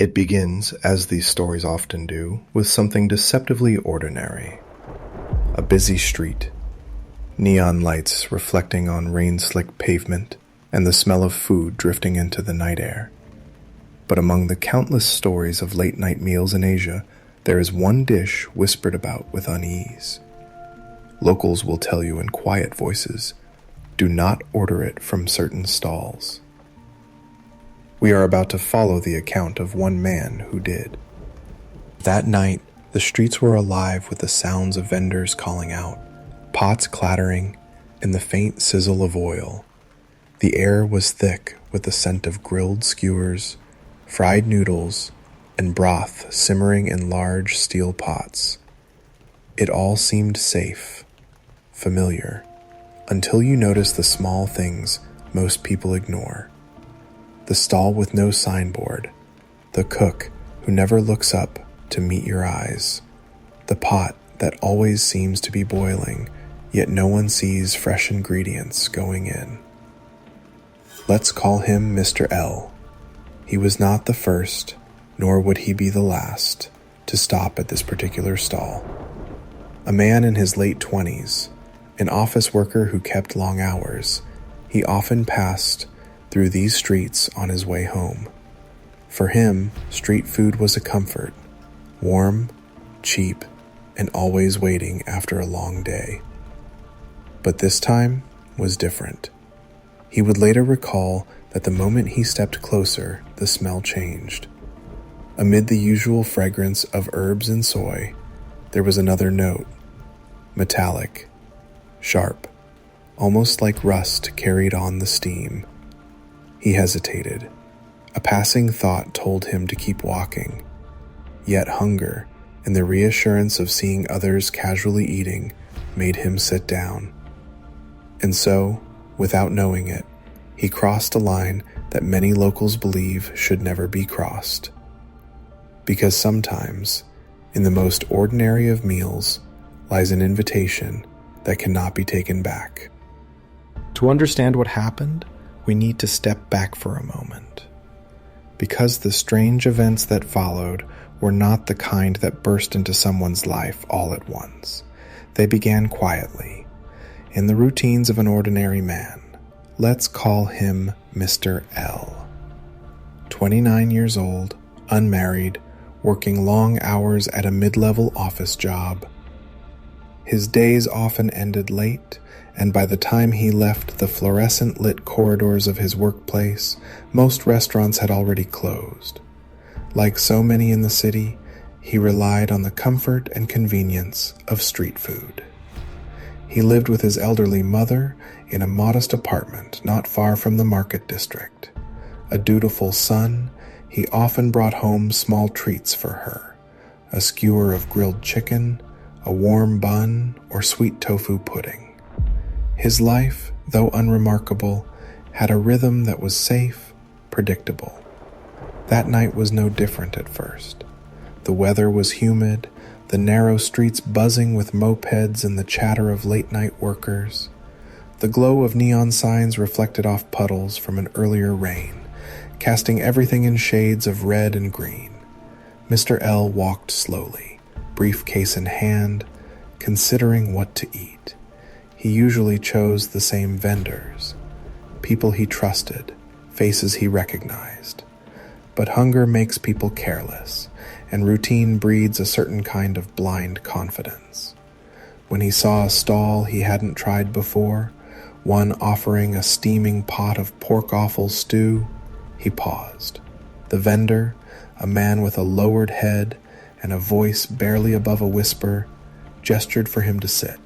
It begins, as these stories often do, with something deceptively ordinary. A busy street, neon lights reflecting on rain-slicked pavement, and the smell of food drifting into the night air. But among the countless stories of late-night meals in Asia, there is one dish whispered about with unease. Locals will tell you in quiet voices, do not order it from certain stalls. We are about to follow the account of one man who did. That night, the streets were alive with the sounds of vendors calling out, pots clattering, and the faint sizzle of oil. The air was thick with the scent of grilled skewers, fried noodles, and broth simmering in large steel pots. It all seemed safe, familiar, until you notice the small things most people ignore. The stall with no signboard, the cook who never looks up to meet your eyes, the pot that always seems to be boiling, yet no one sees fresh ingredients going in. Let's call him Mr. L. He was not the first, nor would he be the last, to stop at this particular stall. A man in his late 20s, an office worker who kept long hours, he often passed through these streets on his way home. For him, street food was a comfort, warm, cheap, and always waiting after a long day. But this time was different. He would later recall that the moment he stepped closer, the smell changed. Amid the usual fragrance of herbs and soy, there was another note, metallic, sharp, almost like rust carried on the steam. He hesitated. A passing thought told him to keep walking. Yet hunger and the reassurance of seeing others casually eating made him sit down. And so, without knowing it, he crossed a line that many locals believe should never be crossed. Because sometimes, in the most ordinary of meals, lies an invitation that cannot be taken back. To understand what happened, we need to step back for a moment. Because the strange events that followed were not the kind that burst into someone's life all at once. They began quietly, in the routines of an ordinary man. Let's call him Mr. L. 29 years old, unmarried, working long hours at a mid-level office job. His days often ended late, and by the time he left the fluorescent-lit corridors of his workplace, most restaurants had already closed. Like so many in the city, he relied on the comfort and convenience of street food. He lived with his elderly mother in a modest apartment not far from the market district. A dutiful son, he often brought home small treats for her, a skewer of grilled chicken, a warm bun, or sweet tofu pudding. His life, though unremarkable, had a rhythm that was safe, predictable. That night was no different at first. The weather was humid, the narrow streets buzzing with mopeds and the chatter of late-night workers. The glow of neon signs reflected off puddles from an earlier rain, casting everything in shades of red and green. Mr. L walked slowly, briefcase in hand, considering what to eat. He usually chose the same vendors, people he trusted, faces he recognized. But hunger makes people careless, and routine breeds a certain kind of blind confidence. When he saw a stall he hadn't tried before, one offering a steaming pot of pork offal stew, he paused. The vendor, a man with a lowered head and a voice barely above a whisper, gestured for him to sit.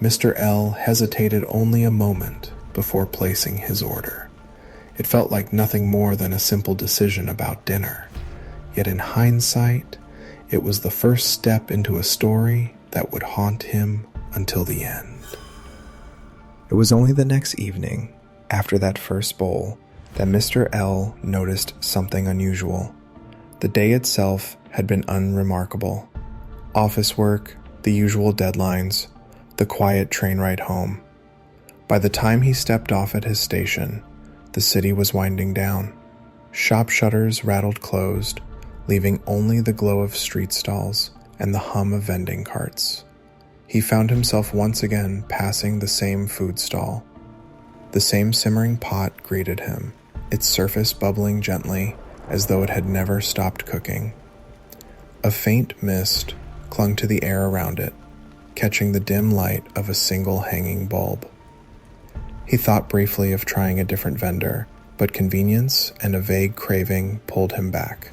Mr. L hesitated only a moment before placing his order. It felt like nothing more than a simple decision about dinner. Yet in hindsight, it was the first step into a story that would haunt him until the end. It was only the next evening, after that first bowl, that Mr. L noticed something unusual. The day itself had been unremarkable. Office work, the usual deadlines, the quiet train ride home. By the time he stepped off at his station, the city was winding down. Shop shutters rattled closed, leaving only the glow of street stalls and the hum of vending carts. He found himself once again passing the same food stall. The same simmering pot greeted him, its surface bubbling gently as though it had never stopped cooking. A faint mist clung to the air around it, catching the dim light of a single hanging bulb. He thought briefly of trying a different vendor, but convenience and a vague craving pulled him back.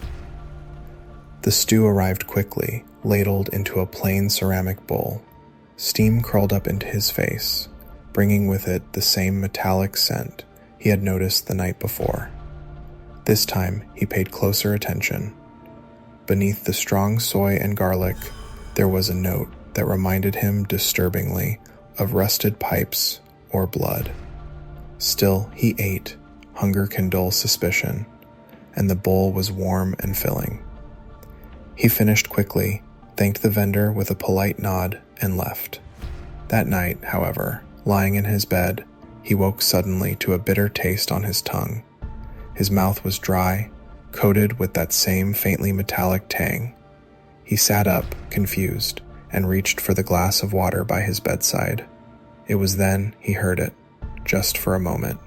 The stew arrived quickly, ladled into a plain ceramic bowl. Steam curled up into his face, bringing with it the same metallic scent he had noticed the night before. This time, he paid closer attention. Beneath the strong soy and garlic, there was a note that reminded him disturbingly of rusted pipes or blood. Still, he ate. Hunger can dull suspicion, and the bowl was warm and filling. He finished quickly, thanked the vendor with a polite nod, and left. That night, however, lying in his bed, he woke suddenly to a bitter taste on his tongue. His mouth was dry, coated with that same faintly metallic tang. He sat up, confused, and reached for the glass of water by his bedside. It was then he heard it, just for a moment.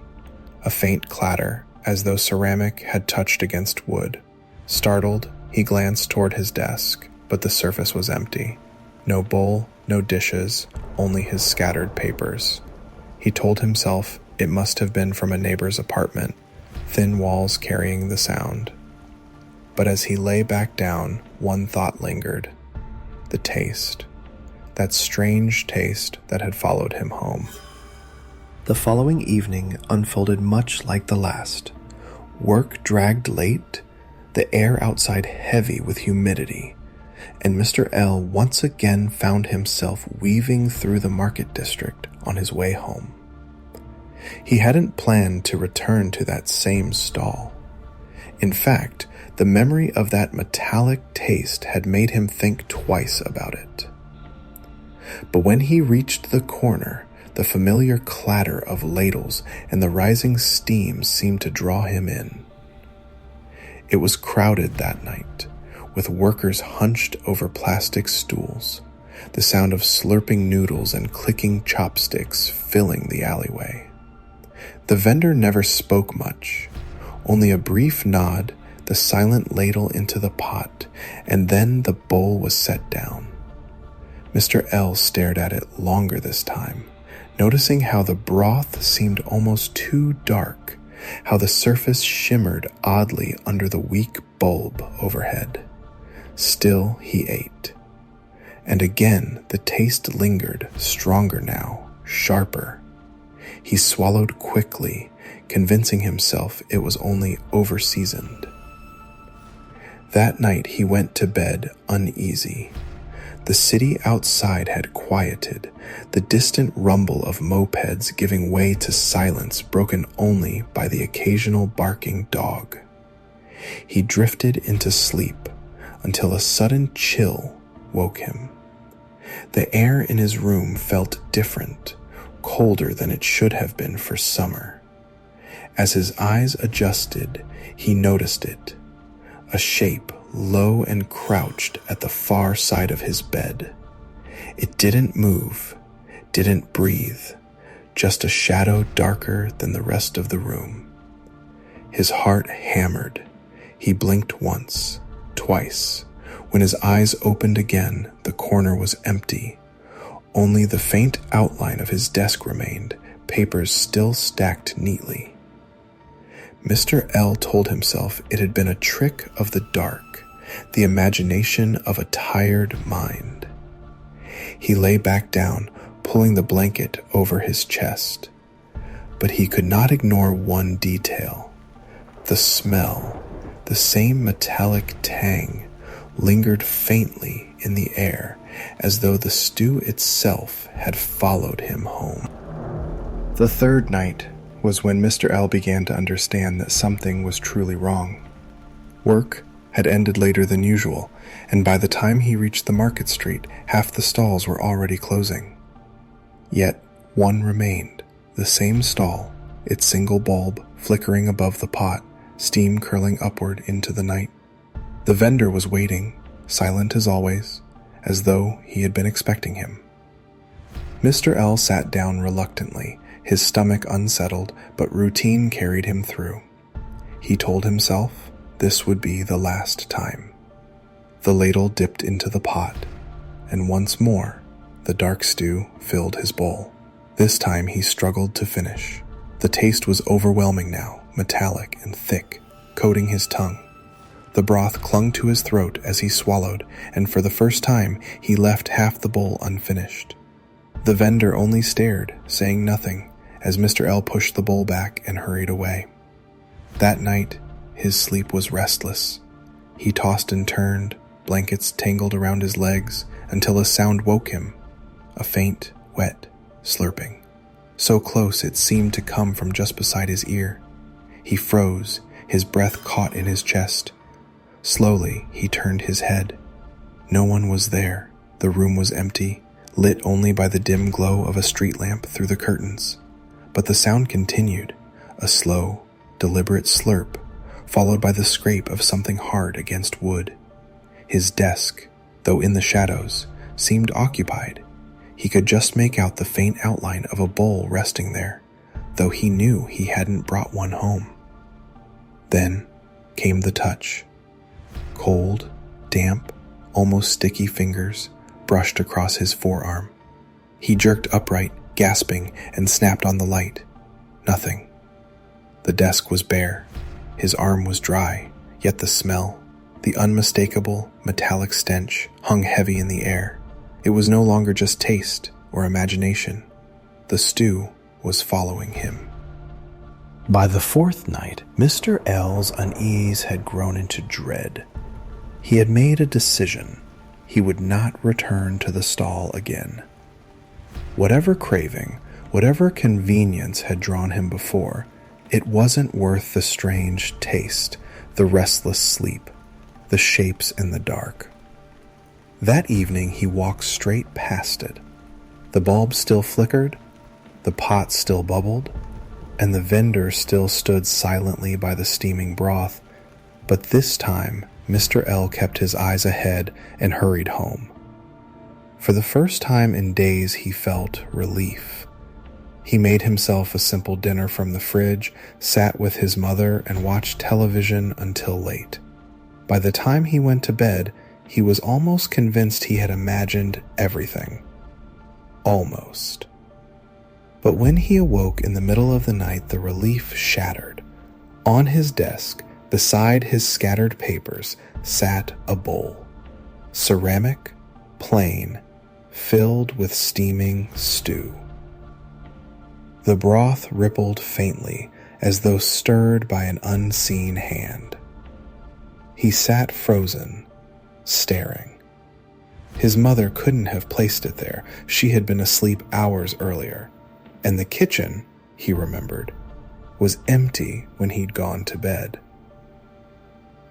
A faint clatter, as though ceramic had touched against wood. Startled, he glanced toward his desk, but the surface was empty. No bowl, no dishes, only his scattered papers. He told himself it must have been from a neighbor's apartment, thin walls carrying the sound. But as he lay back down, one thought lingered. The taste. That strange taste that had followed him home. The following evening unfolded much like the last. Work dragged late, the air outside heavy with humidity, and Mr. L once again found himself weaving through the market district on his way home. He hadn't planned to return to that same stall. In fact, the memory of that metallic taste had made him think twice about it. But when he reached the corner, the familiar clatter of ladles and the rising steam seemed to draw him in. It was crowded that night, with workers hunched over plastic stools, the sound of slurping noodles and clicking chopsticks filling the alleyway. The vendor never spoke much, only a brief nod, the silent ladle into the pot, and then the bowl was set down. Mr. L stared at it longer this time, noticing how the broth seemed almost too dark, how the surface shimmered oddly under the weak bulb overhead. Still he ate. And again the taste lingered, stronger now, sharper. He swallowed quickly, convincing himself it was only over-seasoned. That night he went to bed uneasy. The city outside had quieted, the distant rumble of mopeds giving way to silence broken only by the occasional barking dog. He drifted into sleep until a sudden chill woke him. The air in his room felt different, colder than it should have been for summer. As his eyes adjusted, he noticed it, a shape low and crouched at the far side of his bed. It didn't move, didn't breathe, just a shadow darker than the rest of the room. His heart hammered. He blinked once, twice. When his eyes opened again, the corner was empty. Only the faint outline of his desk remained, papers still stacked neatly. Mr. L told himself it had been a trick of the dark, the imagination of a tired mind. He lay back down, pulling the blanket over his chest. But he could not ignore one detail. The smell, the same metallic tang, lingered faintly in the air, as though the stew itself had followed him home. The third night was when Mr. L began to understand that something was truly wrong. Work had ended later than usual, and by the time he reached the market street, half the stalls were already closing. Yet one remained, the same stall, its single bulb flickering above the pot, steam curling upward into the night. The vendor was waiting, silent as always, as though he had been expecting him. Mr. L sat down reluctantly, his stomach unsettled, but routine carried him through. He told himself this would be the last time. The ladle dipped into the pot, and once more the dark stew filled his bowl. This time he struggled to finish. The taste was overwhelming now, metallic and thick, coating his tongue. The broth clung to his throat as he swallowed, and for the first time he left half the bowl unfinished. The vendor only stared, saying nothing, as Mr. L pushed the bowl back and hurried away. That night, his sleep was restless. He tossed and turned, blankets tangled around his legs, until a sound woke him, a faint, wet slurping. So close it seemed to come from just beside his ear. He froze, his breath caught in his chest. Slowly, he turned his head. No one was there. The room was empty, lit only by the dim glow of a street lamp through the curtains. But the sound continued, a slow, deliberate slurp, followed by the scrape of something hard against wood. His desk, though in the shadows, seemed occupied. He could just make out the faint outline of a bowl resting there, though he knew he hadn't brought one home. Then came the touch. Cold, damp, almost sticky fingers brushed across his forearm. He jerked upright, gasping, and snapped on the light. Nothing. The desk was bare. His arm was dry, yet the smell, the unmistakable, metallic stench, hung heavy in the air. It was no longer just taste or imagination. The stew was following him. By the fourth night, Mr. L's unease had grown into dread. He had made a decision. He would not return to the stall again. Whatever craving, whatever convenience had drawn him before, it wasn't worth the strange taste, the restless sleep, the shapes in the dark. That evening he walked straight past it. The bulb still flickered, the pot still bubbled, and the vendor still stood silently by the steaming broth, but this time Mr. L kept his eyes ahead and hurried home. For the first time in days he felt relief. He made himself a simple dinner from the fridge, sat with his mother, and watched television until late. By the time he went to bed, he was almost convinced he had imagined everything. Almost. But when he awoke in the middle of the night, the relief shattered. On his desk, beside his scattered papers, sat a bowl. Ceramic, plain, filled with steaming stew. The broth rippled faintly, as though stirred by an unseen hand. He sat frozen, staring. His mother couldn't have placed it there. She had been asleep hours earlier, and the kitchen, he remembered, was empty when he'd gone to bed.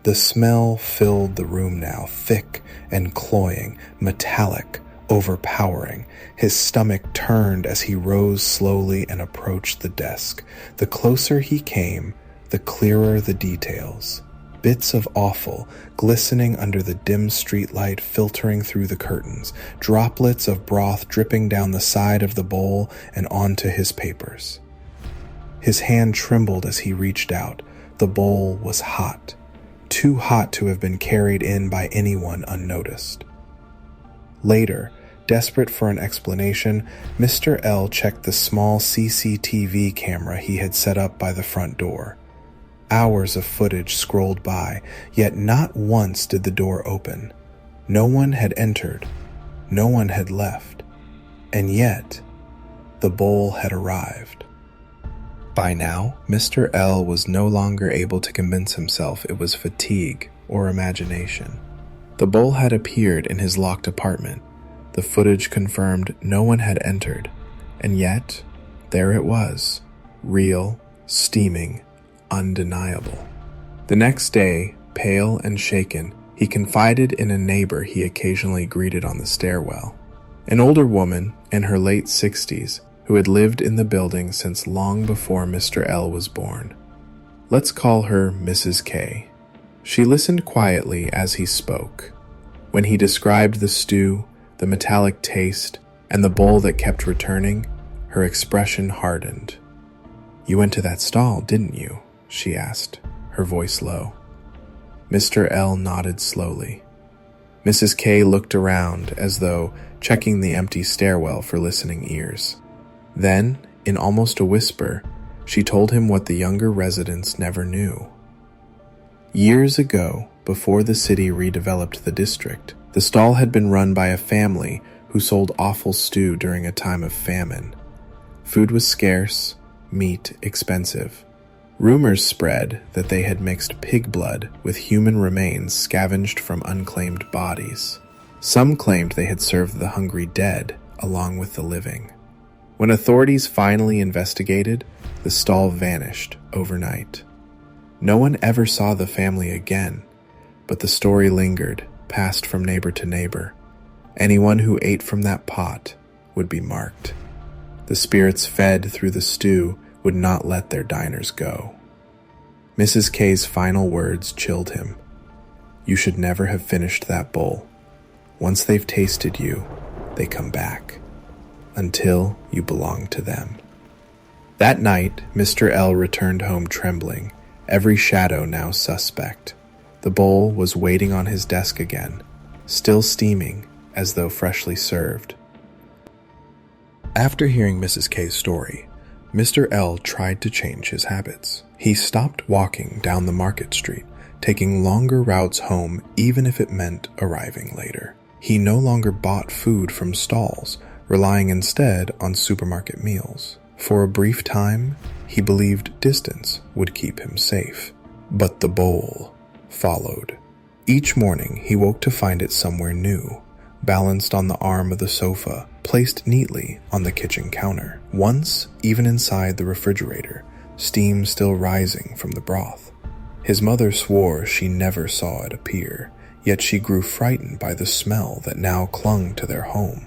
The smell filled the room now, thick and cloying, metallic, overpowering. His stomach turned as he rose slowly and approached the desk. The closer he came, the clearer the details. Bits of offal glistening under the dim streetlight filtering through the curtains, droplets of broth dripping down the side of the bowl and onto his papers. His hand trembled as he reached out. The bowl was hot, too hot to have been carried in by anyone unnoticed. Later, desperate for an explanation, Mr. L checked the small CCTV camera he had set up by the front door. Hours of footage scrolled by, yet not once did the door open. No one had entered. No one had left. And yet, the bowl had arrived. By now, Mr. L was no longer able to convince himself it was fatigue or imagination. The bowl had appeared in his locked apartment. The footage confirmed no one had entered. And yet, there it was, real, steaming, undeniable. The next day, pale and shaken, he confided in a neighbor he occasionally greeted on the stairwell. An older woman in her late 60s who had lived in the building since long before Mr. L was born. Let's call her Mrs. K. She listened quietly as he spoke. When he described the stew, the metallic taste, and the bowl that kept returning, her expression hardened. "You went to that stall, didn't you?" she asked, her voice low. Mr. L nodded slowly. Mrs. K looked around as though checking the empty stairwell for listening ears. Then, in almost a whisper, she told him what the younger residents never knew. Years ago, before the city redeveloped the district, the stall had been run by a family who sold offal stew during a time of famine. Food was scarce, meat expensive. Rumors spread that they had mixed pig blood with human remains scavenged from unclaimed bodies. Some claimed they had served the hungry dead along with the living. When authorities finally investigated, the stall vanished overnight. No one ever saw the family again, but the story lingered, passed from neighbor to neighbor. Anyone who ate from that pot would be marked. The spirits fed through the stew would not let their diners go. Mrs. K's final words chilled him. "You should never have finished that bowl. Once they've tasted you, they come back. Until you belong to them." That night, Mr. L returned home trembling, every shadow now suspect. The bowl was waiting on his desk again, still steaming as though freshly served. After hearing Mrs. K's story, Mr. L tried to change his habits. He stopped walking down the market street, taking longer routes home even if it meant arriving later. He no longer bought food from stalls, relying instead on supermarket meals. For a brief time, he believed distance would keep him safe. But the bowl followed. Each morning, he woke to find it somewhere new, balanced on the arm of the sofa, placed neatly on the kitchen counter. Once, even inside the refrigerator, steam still rising from the broth. His mother swore she never saw it appear, yet she grew frightened by the smell that now clung to their home,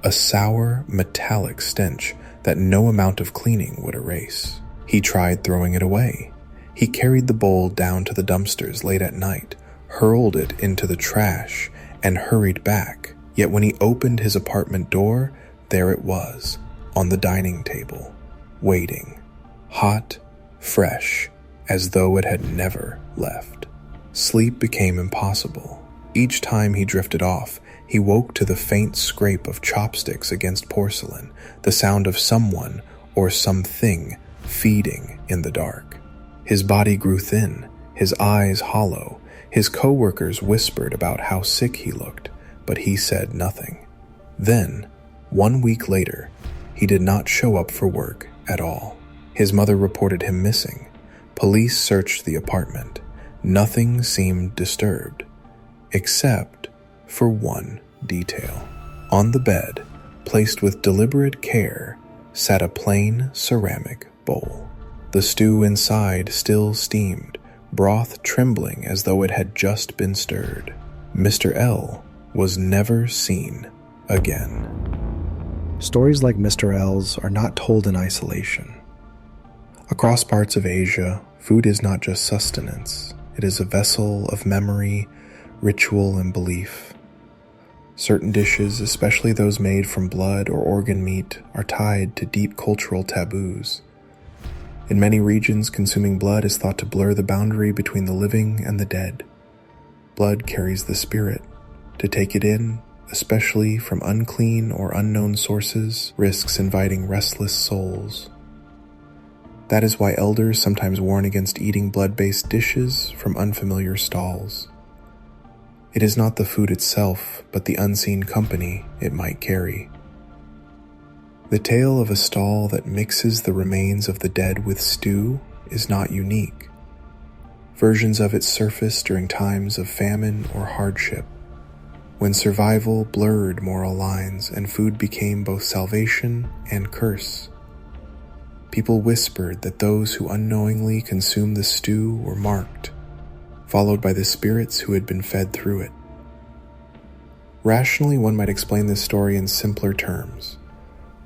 a sour, metallic stench that no amount of cleaning would erase. He tried throwing it away. He carried the bowl down to the dumpsters late at night, hurled it into the trash, and hurried back. Yet when he opened his apartment door, there it was, on the dining table, waiting, hot, fresh, as though it had never left. Sleep became impossible. Each time he drifted off, he woke to the faint scrape of chopsticks against porcelain, the sound of someone or something feeding in the dark. His body grew thin, his eyes hollow. His co-workers whispered about how sick he looked, but he said nothing. Then, 1 week later, he did not show up for work at all. His mother reported him missing. Police searched the apartment. Nothing seemed disturbed, except for one detail. On the bed, placed with deliberate care, sat a plain ceramic bowl. The stew inside still steamed, broth trembling as though it had just been stirred. Mr. L was never seen again. Stories like Mr. L's are not told in isolation. Across parts of Asia, food is not just sustenance. It is a vessel of memory, ritual, and belief. Certain dishes, especially those made from blood or organ meat, are tied to deep cultural taboos. In many regions, consuming blood is thought to blur the boundary between the living and the dead. Blood carries the spirit. To take it in, especially from unclean or unknown sources, risks inviting restless souls. That is why elders sometimes warn against eating blood-based dishes from unfamiliar stalls. It is not the food itself, but the unseen company it might carry. The tale of a stall that mixes the remains of the dead with stew is not unique. Versions of it surfaced during times of famine or hardship, when survival blurred moral lines and food became both salvation and curse. People whispered that those who unknowingly consumed the stew were marked, followed by the spirits who had been fed through it. Rationally, one might explain this story in simpler terms.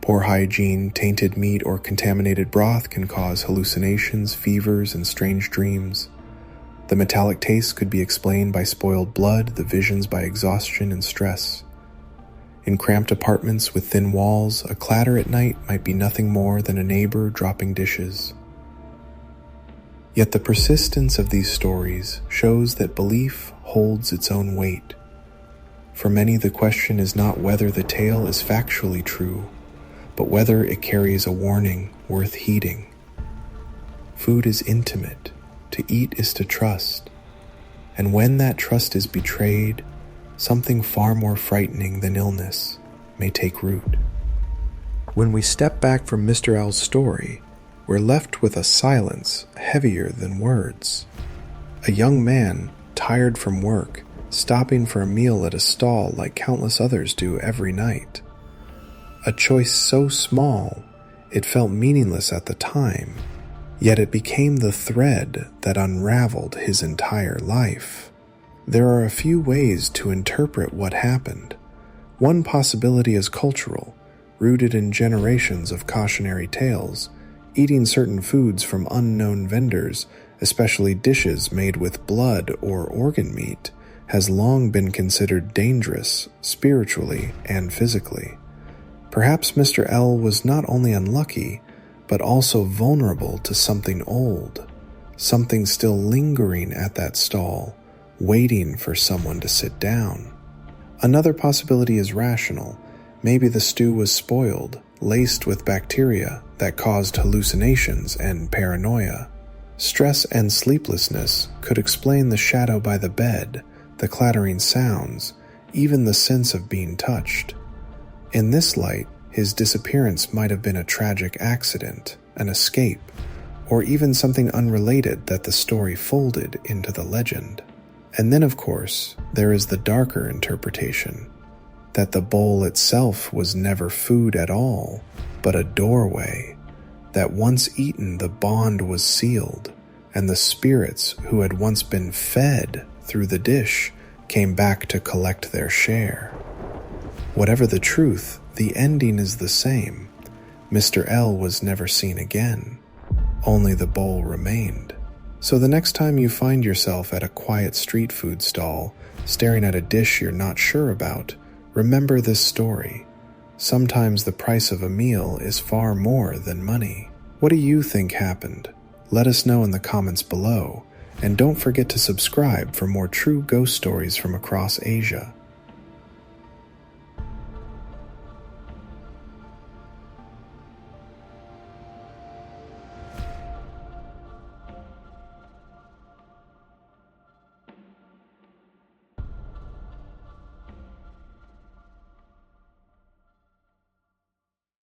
Poor hygiene, tainted meat, or contaminated broth can cause hallucinations, fevers, and strange dreams. The metallic taste could be explained by spoiled blood, the visions by exhaustion and stress. In cramped apartments with thin walls, a clatter at night might be nothing more than a neighbor dropping dishes. Yet the persistence of these stories shows that belief holds its own weight. For many, the question is not whether the tale is factually true, but whether it carries a warning worth heeding. Food is intimate. To eat is to trust. And when that trust is betrayed, something far more frightening than illness may take root. When we step back from Mr. L's story, we're left with a silence heavier than words. A young man, tired from work, stopping for a meal at a stall like countless others do every night. A choice so small, it felt meaningless at the time, yet it became the thread that unraveled his entire life. There are a few ways to interpret what happened. One possibility is cultural, rooted in generations of cautionary tales. Eating certain foods from unknown vendors, especially dishes made with blood or organ meat, has long been considered dangerous spiritually and physically. Perhaps Mr. L was not only unlucky, but also vulnerable to something old, something still lingering at that stall, waiting for someone to sit down. Another possibility is rational. Maybe the stew was spoiled, laced with bacteria that caused hallucinations and paranoia. Stress and sleeplessness could explain the shadow by the bed, the clattering sounds, even the sense of being touched. In this light, his disappearance might have been a tragic accident, an escape, or even something unrelated that the story folded into the legend. And then, of course, there is the darker interpretation, that the bowl itself was never food at all, but a doorway, that once eaten the bond was sealed, and the spirits who had once been fed through the dish came back to collect their share. Whatever the truth, the ending is the same. Mr. L was never seen again. Only the bowl remained. So the next time you find yourself at a quiet street food stall, staring at a dish you're not sure about, remember this story. Sometimes the price of a meal is far more than money. What do you think happened? Let us know in the comments below, and don't forget to subscribe for more true ghost stories from across Asia.